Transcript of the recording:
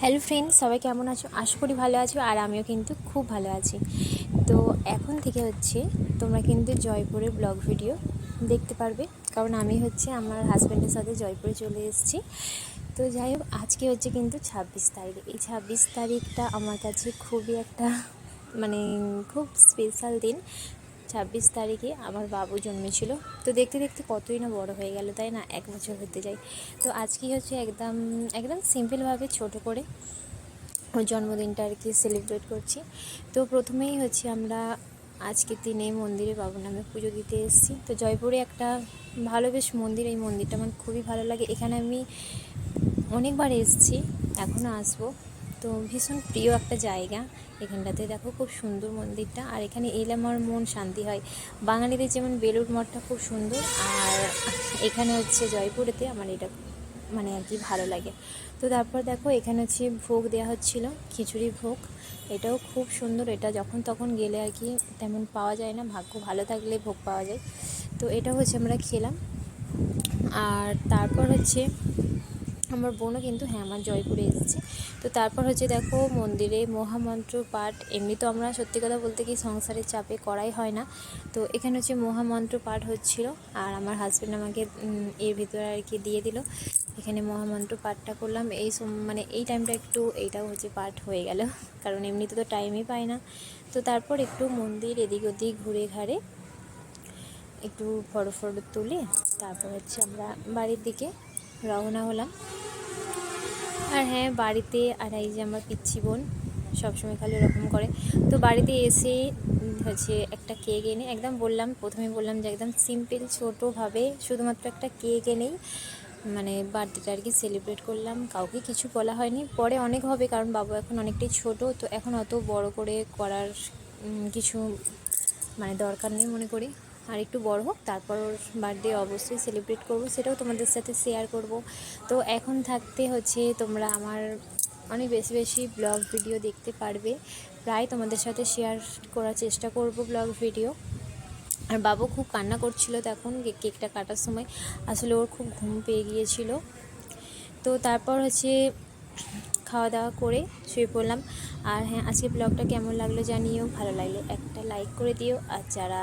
Hello friends, সবাই কেমন আছো? আশা করি ভালো আছো, আর আমিও কিন্তু খুব ভালো আছি। তো এখন থেকে তোমরা কিন্তু জয়পুরের ব্লগ ভিডিও দেখতে পারবে, কারণ আমি আমার হাজব্যান্ডের সাথে জয়পুরে চলে এসেছি। তো যাই হোক, আজকে কিন্তু 26 তারিখ। এই 26 তারিখটা আমার কাছে খুবই একটা খুব স্পেশাল দিন। 26 তারিখে আমার বাবু জন্মেছিল। তো দেখতে দেখতে কতই না বড় হয়ে গেল, তাই না? 1 বছর হতে যায়। তো আজকেই একদম একদম সিম্পলভাবে ছোট করে ওর জন্মদিনটা সেলিব্রেট করছি। তো প্রথমেই আমরা আজকের দিনে মন্দিরে বাবুর নামে পুজো দিতে এসেছি। তো জয়পুরে একটা ভালো বেশ মন্দির, এই মন্দিরটা আমার খুবই ভালো লাগে। এখানে আমি অনেকবার এসেছি, এখনও আসবো। তো ভীষণ প্রিয় একটা জায়গা। এখানটাতে দেখো খুব সুন্দর মন্দিরটা, আর এখানে এলে আমার মন শান্তি হয়। বাঙালিদের যেমন বেলুড় মঠটা খুব সুন্দর, আর এখানে জয়পুরেতে আমার এটা ভালো লাগে। তো তারপর দেখো এখানে ভোগ দেওয়া হচ্ছিলো, খিচুড়ি ভোগ। এটাও খুব সুন্দর। এটা যখন তখন গেলে তেমন পাওয়া যায় না, ভাগ্য ভালো থাকলে ভোগ পাওয়া যায়। তো এটা আমরা খেলাম। আর তারপর আমার বোনও কিন্তু আমার জয়পুরে এসেছে। তো তারপর দেখো মন্দিরে মহামন্ত্র পাঠ। এমনি তো আমরা সত্যি কথা বলতে কি সংসারের চাপে করাই হয় না। তো এখানে মহামন্ত্র পাঠ হচ্ছিল, আর আমার হাজব্যান্ড আমাকে এর ভিতরে দিয়ে দিল। এখানে মহামন্ত্র পাঠটা করলাম। এই টাইমটা এইটাও পাঠ হয়ে গেল, কারণ এমনিতে তো টাইমই পাই না। তো তারপর একটু মন্দির এদিক ওদিক ঘুরে ঘাড়ে একটু ফটো তুলে তারপর আমরা বাড়ির দিকে রওনা হলাম। আর হ্যাঁ, বাড়িতে আর এই যে আমার পিচ্ছি বোন সবসময় খালি এরকম করে। তো বাড়িতে এসে একটা কেক এনে প্রথমে বললাম যে একদম সিম্পল ছোটোভাবে শুধুমাত্র একটা কেক এনেই বার্থডেটা সেলিব্রেট করলাম। কাউকে কিছু বলা হয়নি, পরে অনেক হবে, কারণ বাবু এখন অনেকটাই ছোট। তো এখন অত বড় করে করার কিছু দরকার নেই মনে করি। আর একটু বড় হোক, তারপর ওর বার্থডে অবশ্যই সেলিব্রেট করব, সেটাও তোমাদের সাথে শেয়ার করব। তো এখন থাকতে তোমরা আমার অনেক বেশি বেশি ব্লগ ভিডিও দেখতে পারবে। প্রায় তোমাদের সাথে শেয়ার করার চেষ্টা করব ব্লগ ভিডিও। আর বাবু খুব কান্না করছিল তখন কেকটা কাটার সময়, আসলে ওর খুব ঘুম পেয়ে গিয়েছিল। তো তারপর খাওয়া দাওয়া করে শুয়ে পড়লাম। আর হ্যাঁ, আজকে ব্লগটা কেমন লাগলো জানিও, ভালো লাগলে একটা লাইক করে দিও। আর যারা